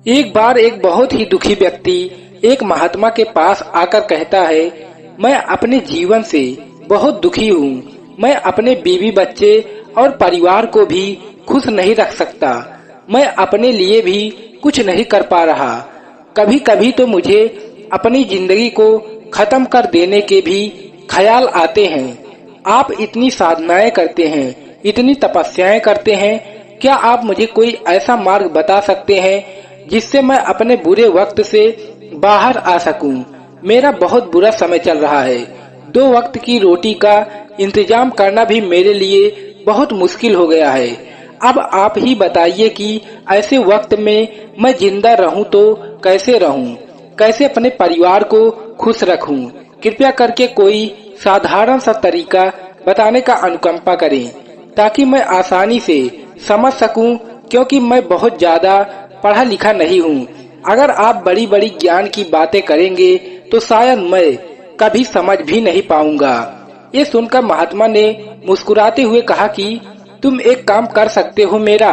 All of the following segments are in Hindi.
एक बार एक बहुत ही दुखी व्यक्ति एक महात्मा के पास आकर कहता है, मैं अपने जीवन से बहुत दुखी हूँ। मैं अपने बीवी बच्चे और परिवार को भी खुश नहीं रख सकता। मैं अपने लिए भी कुछ नहीं कर पा रहा। कभी कभी तो मुझे अपनी जिंदगी को खत्म कर देने के भी ख्याल आते हैं। आप इतनी साधनाएं करते हैं, इतनी तपस्याएं करते हैं, क्या आप मुझे कोई ऐसा मार्ग बता सकते हैं जिससे मैं अपने बुरे वक्त से बाहर आ सकूं? मेरा बहुत बुरा समय चल रहा है। 2 वक्त की रोटी का इंतजाम करना भी मेरे लिए बहुत मुश्किल हो गया है। अब आप ही बताइए कि ऐसे वक्त में मैं जिंदा रहूं तो कैसे रहूं? कैसे अपने परिवार को खुश रखूं? कृपया करके कोई साधारण सा तरीका बताने का अनुकंपा करें ताकि मैं आसानी से समझ सकूं, क्योंकि मैं बहुत ज्यादा पढ़ा लिखा नहीं हूँ। अगर आप बड़ी बड़ी ज्ञान की बातें करेंगे तो शायद मैं कभी समझ भी नहीं पाऊंगा। ये सुनकर महात्मा ने मुस्कुराते हुए कहा कि तुम एक काम कर सकते हो मेरा।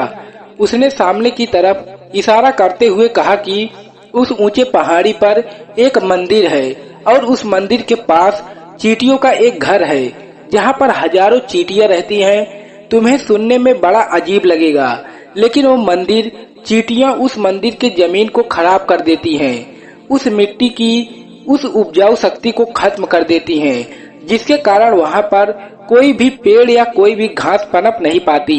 उसने सामने की तरफ इशारा करते हुए कहा कि उस ऊंचे पहाड़ी पर एक मंदिर है और उस मंदिर के पास चींटियों का एक घर है जहाँ पर हजारों चींटियां रहती हैं। तुम्हें सुनने में बड़ा अजीब लगेगा, लेकिन वो मंदिर चींटियां उस मंदिर के जमीन को खराब कर देती हैं, उस मिट्टी की उस उपजाऊ शक्ति को खत्म कर देती हैं, जिसके कारण वहां पर कोई भी पेड़ या कोई भी घास पनप नहीं पाती।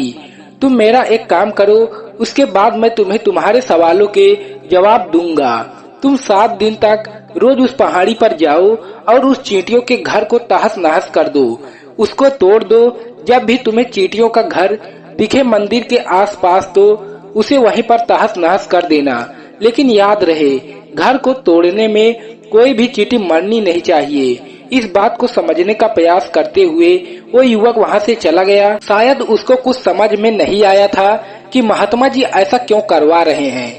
तुम मेरा एक काम करो, उसके बाद मैं तुम्हें तुम्हारे सवालों के जवाब दूंगा। तुम 7 दिन तक रोज उस पहाड़ी पर जाओ और उस चींटियों के घर को तहस नहस कर दो, उसको तोड़ दो। जब भी तुम्हें चींटियों का घर दिखे मंदिर के आसपास तो उसे वहीं पर तहस नहस कर देना। लेकिन याद रहे, घर को तोड़ने में कोई भी चींटी मरनी नहीं चाहिए। इस बात को समझने का प्रयास करते हुए वो युवक वहां से चला गया। शायद उसको कुछ समझ में नहीं आया था कि महात्मा जी ऐसा क्यों करवा रहे हैं।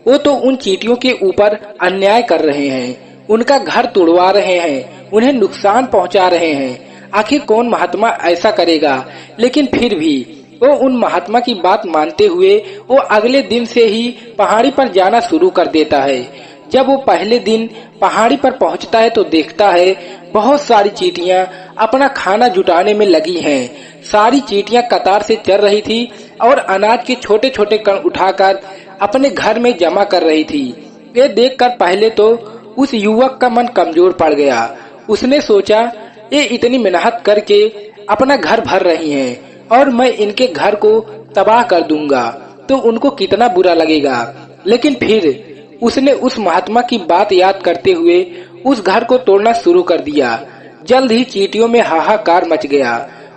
वो तो उन चींटियों के ऊपर अन्याय कर रहे हैं, उनका घर तोड़वा रहे हैं, उन्हें नुकसान पहुंचा रहे हैं। आखिर कौन महात्मा ऐसा करेगा? लेकिन फिर भी वो उन महात्मा की बात मानते हुए वो अगले दिन से ही पहाड़ी पर जाना शुरू कर देता है। जब वो पहले दिन पहाड़ी पर पहुंचता है तो देखता है बहुत सारी चींटियां अपना खाना जुटाने में लगी हैं। सारी चींटियां कतार से चल रही थी और अनाज के छोटे छोटे कण उठाकर अपने घर में जमा कर रही थी। ये देखकर पहले तो उस युवक का मन कमजोर पड़ गया। उसने सोचा, ये इतनी मेहनत करके अपना घर भर रही हैं और मैं इनके घर को तबाह कर दूंगा तो उनको कितना बुरा लगेगा। लेकिन फिर उसने उस महात्मा की बात याद करते हुए उस घर को तोड़ना शुरू कर दिया। जल्द ही चींटियों में हाहाकार मच गया।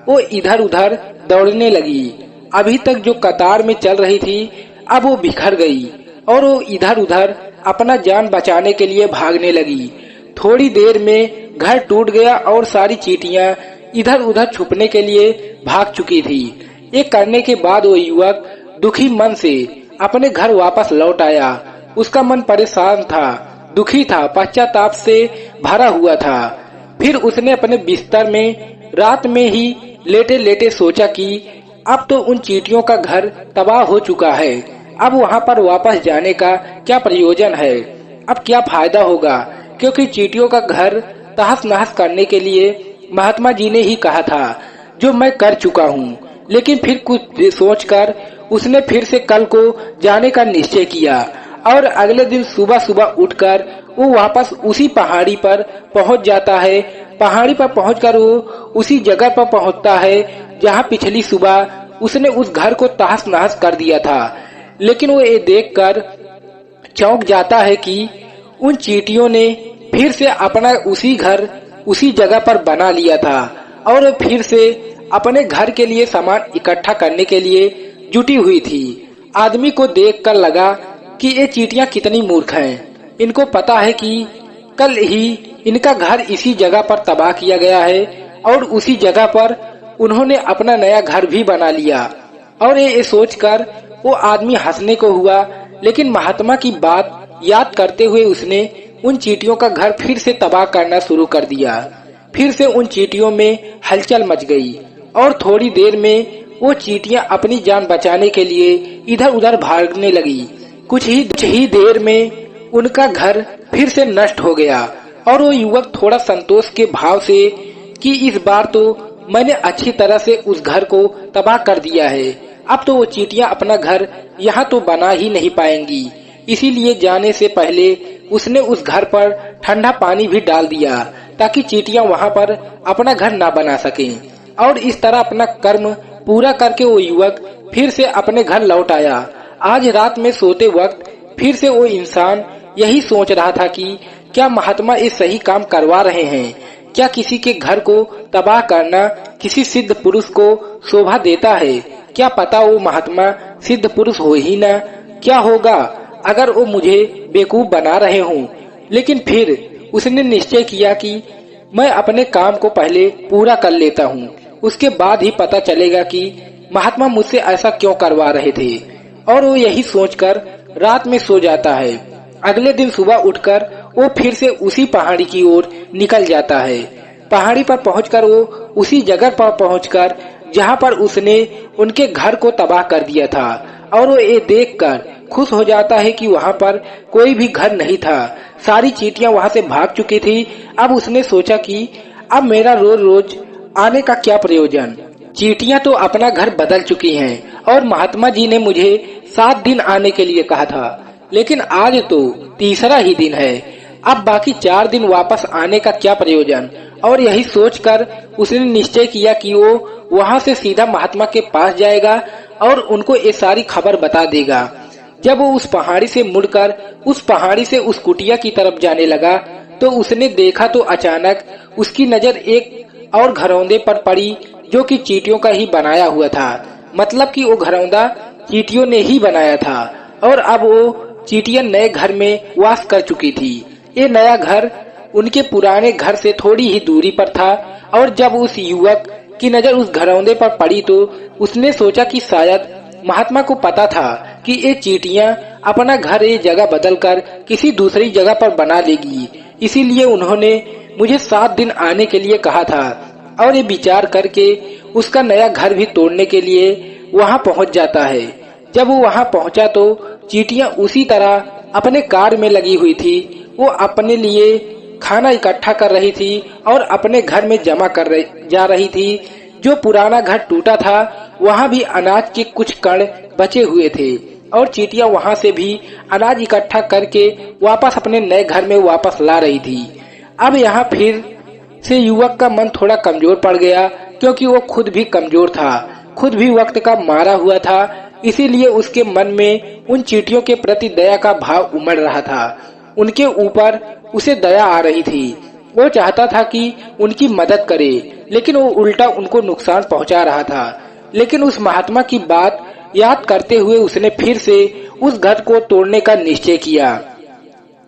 वो इधर उधर दौड़ने लगी। अभी तक जो कतार में चल रही थी अब वो बिखर गई और वो इधर उधर अपना जान बचाने के लिए भागने लगी। थोड़ी देर में घर टूट गया और सारी चींटियां इधर उधर छुपने के लिए भाग चुकी थी। ये करने के बाद वो युवक दुखी मन से अपने घर वापस लौट आया। उसका मन परेशान था, दुखी था, पश्चाताप से भरा हुआ था। फिर उसने अपने बिस्तर में रात में ही लेटे लेटे सोचा कि अब तो उन चींटियों का घर तबाह हो चुका है। अब वहां पर वापस जाने का क्या प्रयोजन है? अब क्या फायदा होगा? क्योंकि चींटियों का घर तहस नहस करने के लिए महात्मा जी ने ही कहा था, जो मैं कर चुका हूँ। लेकिन फिर कुछ सोचकर उसने फिर से कल को जाने का निश्चय किया और अगले दिन सुबह सुबह उठकर वो वापस उसी पहाड़ी पर पहुंच जाता है। पहाड़ी पर पहुंचकर वो उसी जगह पर पहुंचता है जहां पिछली सुबह उसने उस घर को तहस नहस कर दिया था। लेकिन वो ये देखकर चौंक जाता है कि उन चींटियों ने फिर से अपना उसी घर उसी जगह पर बना लिया था और फिर से अपने घर के लिए सामान इकट्ठा करने के लिए जुटी हुई थी। आदमी को देखकर लगा कि ये चींटियां कितनी मूर्ख हैं। इनको पता है कि कल ही इनका घर इसी जगह पर तबाह किया गया है और उसी जगह पर उन्होंने अपना नया घर भी बना लिया। और ये सोचकर वो आदमी हंसने को हुआ। लेकिन महात्मा की बात याद करते हुए उसने उन चींटियों का घर फिर से तबाह करना शुरू कर दिया। फिर से उन चींटियों में हलचल मच गई और थोड़ी देर में वो चींटियां अपनी जान बचाने के लिए इधर उधर भागने लगी। कुछ ही देर में उनका घर फिर से नष्ट हो गया और वो युवक थोड़ा संतोष के भाव से कि इस बार तो मैंने अच्छी तरह से उस घर को तबाह कर दिया है, अब तो वो चींटियां अपना घर यहाँ तो बना ही नहीं पाएंगी। इसीलिए जाने से पहले उसने उस घर पर ठंडा पानी भी डाल दिया ताकि चींटियां वहाँ पर अपना घर ना बना सकें। और इस तरह अपना कर्म पूरा करके वो युवक फिर से अपने घर लौट आया। आज रात में सोते वक्त फिर से वो इंसान यही सोच रहा था कि क्या महात्मा ये सही काम करवा रहे हैं? क्या किसी के घर को तबाह करना किसी सिद्ध पुरुष को शोभा देता है? क्या पता वो महात्मा सिद्ध पुरुष हो ही ना? क्या होगा अगर वो मुझे बेवकूफ बना रहे हों? लेकिन फिर उसने निश्चय किया कि मैं अपने काम को पहले पूरा कर लेता हूँ, उसके बाद ही पता चलेगा कि महात्मा मुझसे ऐसा क्यों करवा रहे थे। और वो यही सोचकर रात में सो जाता है। अगले दिन सुबह उठकर वो फिर से उसी पहाड़ी की ओर निकल जाता है। पहाड़ी पर पहुंचकर वो उसी जगह पर पहुंचकर जहां पर उसने उनके घर को तबाह कर दिया था, और वो ये देखकर खुश हो जाता है कि वहां पर कोई भी घर नहीं था। सारी चींटियां वहां से भाग चुकी थी। अब उसने सोचा कि अब मेरा रोज रोज आने का क्या प्रयोजन। चींटियां तो अपना घर बदल चुकी हैं और महात्मा जी ने मुझे 7 दिन आने के लिए कहा था, लेकिन आज तो तीसरा ही दिन है। अब बाकी 4 दिन वापस आने का क्या प्रयोजन। और यही सोचकर उसने निश्चय किया कि वो वहां से सीधा महात्मा के पास जाएगा और उनको ये सारी खबर बता देगा। जब वो उस पहाड़ी से मुड़कर उस पहाड़ी से उस कुटिया की तरफ जाने लगा तो उसने देखा तो अचानक उसकी नजर एक और घरौंदे पर पड़ी जो कि चींटियों का ही बनाया हुआ था। मतलब कि वो घरौंदा चींटियों ने ही बनाया था और अब वो चींटियां नए घर में वास कर चुकी थी। ये नया घर उनके पुराने घर से थोड़ी ही दूरी पर था और जब उस युवक की नजर उस घरौंदे पर पड़ी तो उसने सोचा कि शायद महात्मा को पता था कि ये चींटियां अपना घर ये जगह बदलकर किसी दूसरी जगह पर बना लेगी, इसीलिए उन्होंने मुझे 7 दिन आने के लिए कहा था। और ये विचार करके उसका नया घर भी तोड़ने के लिए वहां पहुंच जाता है। जब वो वहां पहुंचा तो चींटियां उसी तरह अपने कार्य में लगी हुई थी। वो अपने लिए खाना इकट्ठा कर रही थी और अपने घर में जमा कर जा रही थी। जो पुराना घर टूटा था वहां भी अनाज के कुछ कण बचे हुए थे और चींटियां वहां से भी अनाज इकट्ठा करके वापस अपने नए घर में वापस ला रही थी। अब यहाँ फिर से युवक का मन थोड़ा कमजोर पड़ गया, क्योंकि वो खुद भी कमजोर था, खुद भी वक्त का मारा हुआ था। इसीलिए उसके मन में उन चींटियों के प्रति दया का भाव उमड़ रहा था। उनके ऊपर उसे दया आ रही थी। वो चाहता था कि उनकी मदद करे, लेकिन वो उल्टा उनको नुकसान पहुंचा रहा था। लेकिन उस महात्मा की बात याद करते हुए उसने फिर से उस घर को तोड़ने का निश्चय किया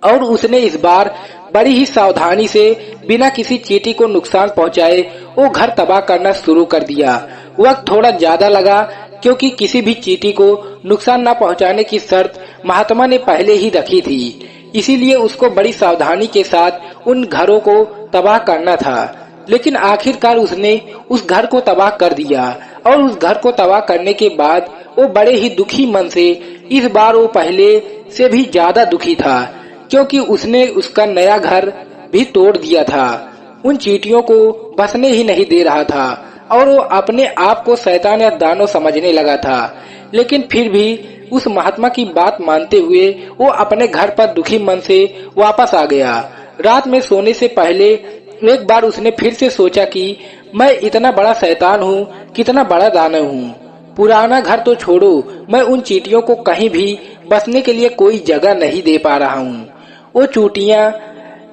और उसने इस बार बड़ी ही सावधानी से बिना किसी चींटी को नुकसान पहुंचाए वो घर तबाह करना शुरू कर दिया। वक्त थोड़ा ज्यादा लगा, क्योंकि किसी भी चींटी को नुकसान न पहुंचाने की शर्त महात्मा ने पहले ही रखी थी। इसीलिए उसको बड़ी सावधानी के साथ उन घरों को तबाह करना था। लेकिन आखिरकार उसने उस घर को तबाह कर दिया और उस घर को तबाह करने के बाद वो बड़े ही दुखी मन से, इस बार वो पहले से भी ज्यादा दुखी था, क्योंकि उसने उसका नया घर भी तोड़ दिया था। उन चींटियों को बसने ही नहीं दे रहा था और वो अपने आप को शैतान या दानव समझने लगा था। लेकिन फिर भी उस महात्मा की बात मानते हुए वो अपने घर पर दुखी मन से वापस आ गया। रात में सोने से पहले एक बार उसने फिर से सोचा कि मैं इतना बड़ा शैतान हूँ, कितना बड़ा दानव हूँ। पुराना घर तो छोड़ो, मैं उन चींटियों को कहीं भी बसने के लिए कोई जगह नहीं दे पा रहा हूँ। वो चींटियां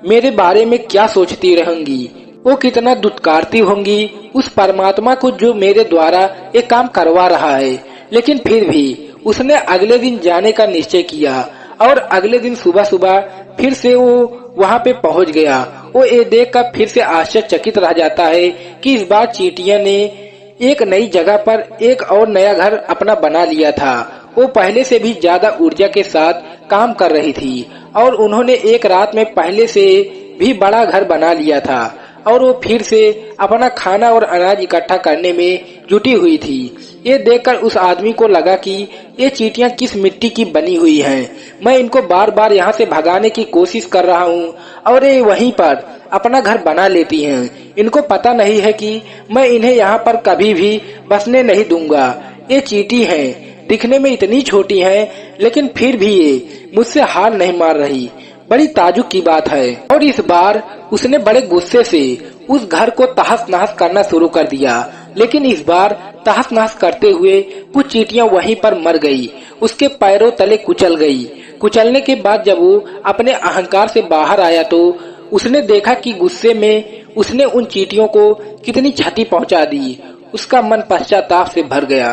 मेरे बारे में क्या सोचती रहेंगी, वो कितना दुत्कारती होंगी उस परमात्मा को जो मेरे द्वारा एक काम करवा रहा है। लेकिन फिर भी उसने अगले दिन जाने का निश्चय किया और अगले दिन सुबह सुबह फिर से वो वहां पे पहुंच गया। वो ये देखकर फिर से आश्चर्यचकित रह जाता है कि इस बार चींटियां ने एक नई जगह पर एक और नया घर अपना बना लिया था। वो पहले से भी ज्यादा ऊर्जा के साथ काम कर रही थी और उन्होंने एक रात में पहले से भी बड़ा घर बना लिया था और वो फिर से अपना खाना और अनाज इकट्ठा करने में जुटी हुई थी। ये देखकर उस आदमी को लगा कि ये चींटियां किस मिट्टी की बनी हुई हैं। मैं इनको बार बार यहाँ से भगाने की कोशिश कर रहा हूँ और ये वहीं पर अपना घर बना लेती हैं। इनको पता नहीं है कि मैं इन्हें यहाँ पर कभी भी बसने नहीं दूंगा। ये चींटी हैं, दिखने में इतनी छोटी हैं, लेकिन फिर भी ये मुझसे हार नहीं मार रही। बड़ी ताजुब की बात है। और इस बार उसने बड़े गुस्से से उस घर को तहस नहस करना शुरू कर दिया। लेकिन इस बार तहस नहस करते हुए कुछ चींटियां वहीं पर मर गई, उसके पैरों तले कुचल गई। कुचलने के बाद जब वो अपने अहंकार से बाहर आया तो उसने देखा कि गुस्से में उसने उन चींटियों को कितनी क्षति पहुंचा दी। उसका मन पश्चाताप से भर गया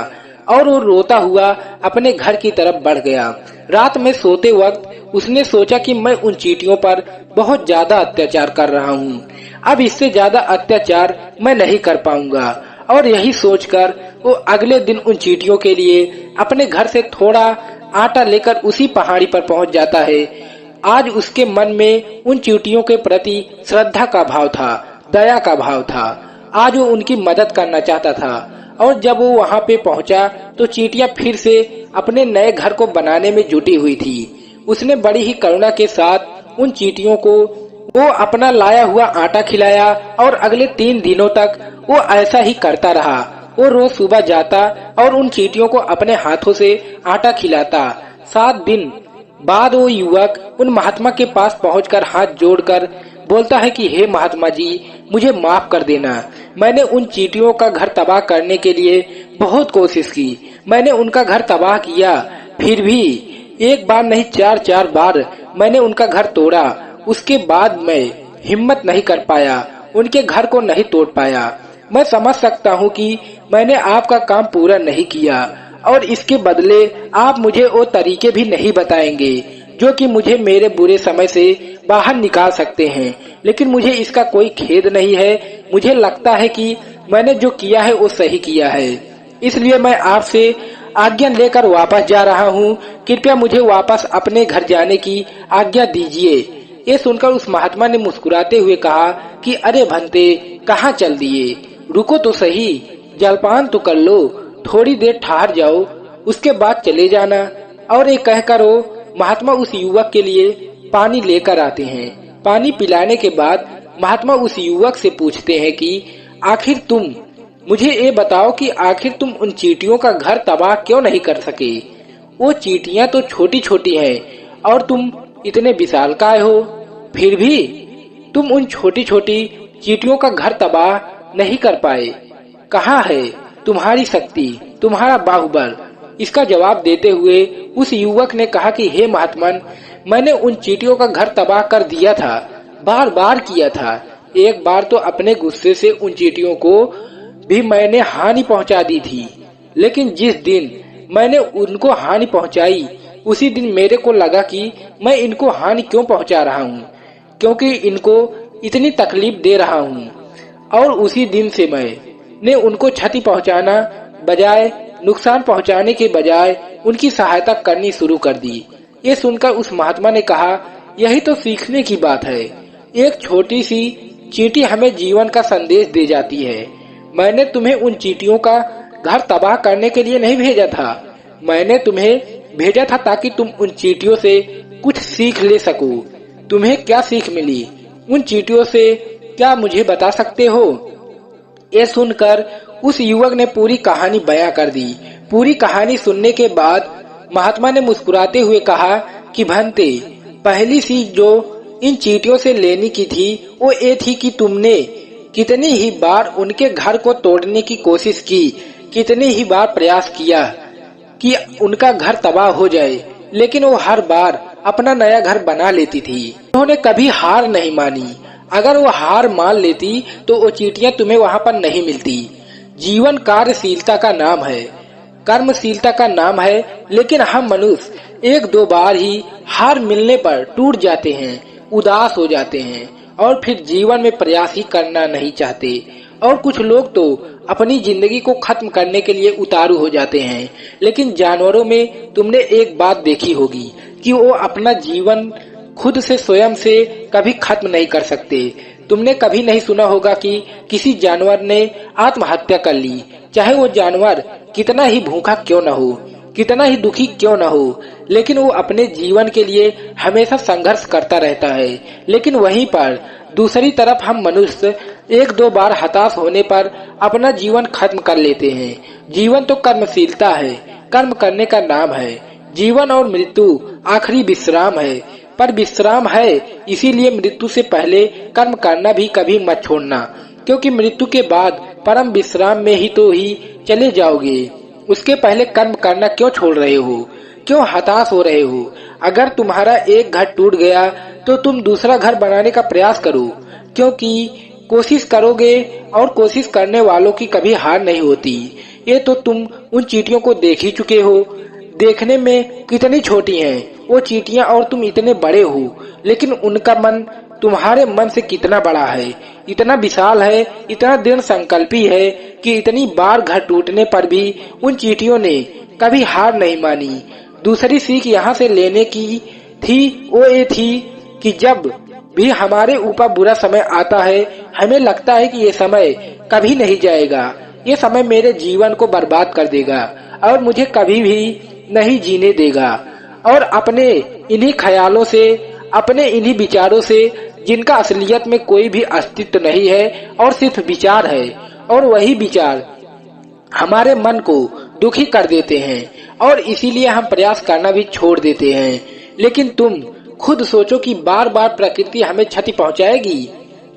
और वो रोता हुआ अपने घर की तरफ बढ़ गया। रात में सोते वक्त उसने सोचा कि मैं उन चींटियों पर बहुत ज्यादा अत्याचार कर रहा हूँ, अब इससे ज्यादा अत्याचार मैं नहीं कर पाऊंगा। और यही सोचकर वो अगले दिन उन चींटियों के लिए अपने घर से थोड़ा आटा लेकर उसी पहाड़ी पर पहुंच जाता है। आज उसके मन में उन चींटियों के प्रति श्रद्धा का भाव था, दया का भाव था। आज वो उनकी मदद करना चाहता था। और जब वो वहाँ पे पहुँचा तो चींटियां फिर से अपने नए घर को बनाने में जुटी हुई थी। उसने बड़ी ही करुणा के साथ उन चींटियों को वो अपना लाया हुआ आटा खिलाया और अगले 3 दिनों तक वो ऐसा ही करता रहा। वो रोज सुबह जाता और उन चींटियों को अपने हाथों से आटा खिलाता। 7 दिन बाद वो युवक उन महात्मा के पास पहुंचकर हाथ जोड़कर बोलता है कि हे महात्मा जी, मुझे माफ कर देना। मैंने उन चींटियों का घर तबाह करने के लिए बहुत कोशिश की। मैंने उनका घर तबाह किया, फिर भी एक बार नहीं 4 बार मैंने उनका घर तोड़ा। उसके बाद मैं हिम्मत नहीं कर पाया, उनके घर को नहीं तोड़ पाया। मैं समझ सकता हूँ कि मैंने आपका काम पूरा नहीं किया और इसके बदले आप मुझे वो तरीके भी नहीं बताएंगे जो कि मुझे मेरे बुरे समय से बाहर निकाल सकते हैं। लेकिन मुझे इसका कोई खेद नहीं है। मुझे लगता है कि मैंने जो किया है वो सही किया है, इसलिए मैं आपसे आज्ञा लेकर वापस जा रहा हूँ। कृपया मुझे वापस अपने घर जाने की आज्ञा दीजिए। ये सुनकर उस महात्मा ने मुस्कुराते हुए कहा कि अरे भंते, कहाँ चल दिए, रुको तो सही, जलपान तो कर लो, थोड़ी देर ठहर जाओ, उसके बाद चले जाना। और ये कहकर वो महात्मा उस युवक के लिए पानी लेकर आते हैं। पानी पिलाने के बाद महात्मा उस युवक से पूछते हैं कि आखिर तुम मुझे ये बताओ कि आखिर तुम उन चींटियों का घर तबाह क्यों नहीं कर सके। वो चींटियां तो छोटी छोटी हैं और तुम इतने विशालकाय हो, फिर भी तुम उन छोटी छोटी चींटियों का घर तबाह नहीं कर पाए। कहाँ है तुम्हारी शक्ति, तुम्हारा बाहुबल। इसका जवाब देते हुए उस युवक ने कहा कि हे महात्मन, मैंने उन चींटियों का घर तबाह कर दिया था, बार बार किया था। एक बार तो अपने गुस्से से उन चींटियों को भी मैंने हानि पहुंचा दी थी, लेकिन जिस दिन मैंने उनको हानि पहुंचाई उसी दिन मेरे को लगा कि मैं इनको हानि क्यों पहुंचा रहा हूं, क्योंकि इनको इतनी तकलीफ दे रहा हूं। और उसी दिन से मैंने उनको क्षति पहुंचाना बजाय, नुकसान पहुंचाने के बजाय उनकी सहायता करनी शुरू कर दी। ये सुनकर उस महात्मा ने कहा, यही तो सीखने की बात है। एक छोटी सी चींटी हमें जीवन का संदेश दे जाती है। मैंने तुम्हें उन चींटियों का घर तबाह करने के लिए नहीं भेजा था, मैंने तुम्हें भेजा था ताकि तुम उन चींटियों से कुछ सीख ले सको। तुम्हें क्या सीख मिली उन चींटियों से, क्या मुझे बता सकते हो? ये सुनकर उस युवक ने पूरी कहानी बयां कर दी। पूरी कहानी सुनने के बाद महात्मा ने मुस्कुराते हुए कहा कि भंते, पहली सीख जो इन चींटियों से लेने की थी वो ये थी कि तुमने कितनी ही बार उनके घर को तोड़ने की कोशिश की, कितनी ही बार प्रयास किया कि उनका घर तबाह हो जाए, लेकिन वो हर बार अपना नया घर बना लेती थी। उन्होंने कभी हार नहीं मानी। अगर वो हार मान लेती तो वो चींटियां तुम्हें वहाँ पर नहीं मिलती। जीवन कार्यशीलता का नाम है, कर्मशीलता का नाम है, लेकिन हम मनुष्य 1-2 बार ही हार मिलने पर टूट जाते हैं, उदास हो जाते हैं और फिर जीवन में प्रयास ही करना नहीं चाहते। और कुछ लोग तो अपनी जिंदगी को खत्म करने के लिए उतारू हो जाते हैं। लेकिन जानवरों में तुमने एक बात देखी होगी कि वो अपना जीवन खुद से, स्वयं से कभी खत्म नहीं कर सकते। तुमने कभी नहीं सुना होगा कि किसी जानवर ने आत्महत्या कर ली चाहे वो जानवर कितना ही भूखा क्यों न हो, कितना ही दुखी क्यों न हो, लेकिन वो अपने जीवन के लिए हमेशा संघर्ष करता रहता है। लेकिन वहीं पर दूसरी तरफ हम मनुष्य एक दो बार हताश होने पर अपना जीवन खत्म कर लेते हैं। जीवन तो कर्मशीलता है, कर्म करने का नाम है। जीवन और मृत्यु आखिरी विश्राम है, पर विश्राम है इसीलिए मृत्यु से पहले कर्म करना भी कभी मत छोड़ना, क्योंकि मृत्यु के बाद परम विश्राम में ही तो ही चले जाओगे। उसके पहले कर्म करना क्यों छोड़ रहे हो, क्यों हताश हो रहे हो? अगर तुम्हारा एक घर टूट गया तो तुम दूसरा घर बनाने का प्रयास करो, क्योंकि कोशिश करोगे और कोशिश करने वालों की कभी हार नहीं होती। ये तो तुम उन चींटियों को देख ही चुके हो। देखने में कितनी छोटी हैं वो चींटियां और तुम इतने बड़े हो, लेकिन उनका मन तुम्हारे मन से कितना बड़ा है, इतना विशाल है, इतना दृढ़ संकल्पी है कि इतनी बार घर टूटने पर भी उन चींटियों ने कभी हार नहीं मानी। दूसरी सीख यहाँ से लेने की थी वो ये थी कि जब भी हमारे ऊपर बुरा समय आता है, हमें लगता है कि ये समय कभी नहीं जाएगा, ये समय मेरे जीवन को बर्बाद कर देगा और मुझे कभी भी नहीं जीने देगा। और अपने इन्हीं ख्यालों से, अपने इन्हीं विचारों से, जिनका असलियत में कोई भी अस्तित्व नहीं है और सिर्फ विचार है, और वही विचार हमारे मन को दुखी कर देते हैं और इसीलिए हम प्रयास करना भी छोड़ देते हैं। लेकिन तुम खुद सोचो कि बार बार प्रकृति हमें क्षति पहुंचाएगी,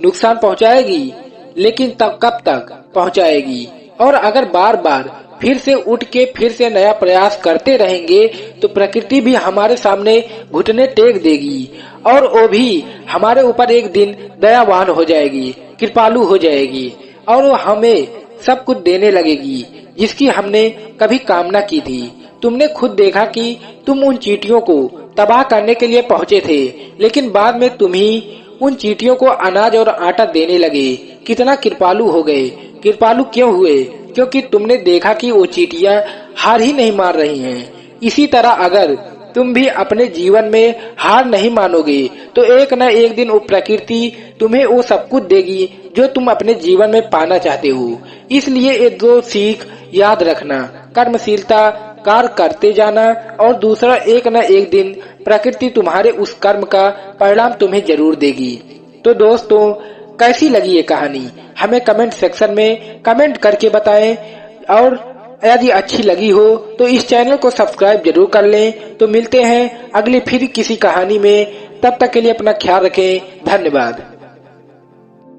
नुकसान पहुंचाएगी, लेकिन तब कब तक पहुंचाएगी? और अगर बार बार फिर से उठ के फिर से नया प्रयास करते रहेंगे तो प्रकृति भी हमारे सामने घुटने टेक देगी और वो भी हमारे ऊपर एक दिन दयावान हो जाएगी, कृपालु हो जाएगी और वो हमें सब कुछ देने लगेगी जिसकी हमने कभी कामना की थी। तुमने खुद देखा कि तुम उन चींटियों को तबाह करने के लिए पहुंचे थे, लेकिन बाद में तुम ही उन चींटियों को अनाज और आटा देने लगे। कितना कृपालु हो गए। कृपालु क्यों हुए? क्योंकि तुमने देखा कि वो चींटियां हार ही नहीं मान रही हैं। इसी तरह अगर तुम भी अपने जीवन में हार नहीं मानोगे तो एक न एक दिन वो प्रकृति तुम्हें वो सब कुछ देगी जो तुम अपने जीवन में पाना चाहते हो। इसलिए ये दो सीख याद रखना, कर्मशीलता, कार्य करते जाना, और दूसरा एक न एक दिन प्रकृति तुम्हारे उस कर्म का परिणाम तुम्हें जरूर देगी। तो दोस्तों, कैसी लगी ये कहानी हमें कमेंट सेक्शन में कमेंट करके बताएं, और यदि अच्छी लगी हो तो इस चैनल को सब्सक्राइब जरूर कर लें। तो मिलते हैं अगली फिर किसी कहानी में, तब तक के लिए अपना ख्याल रखें। धन्यवाद।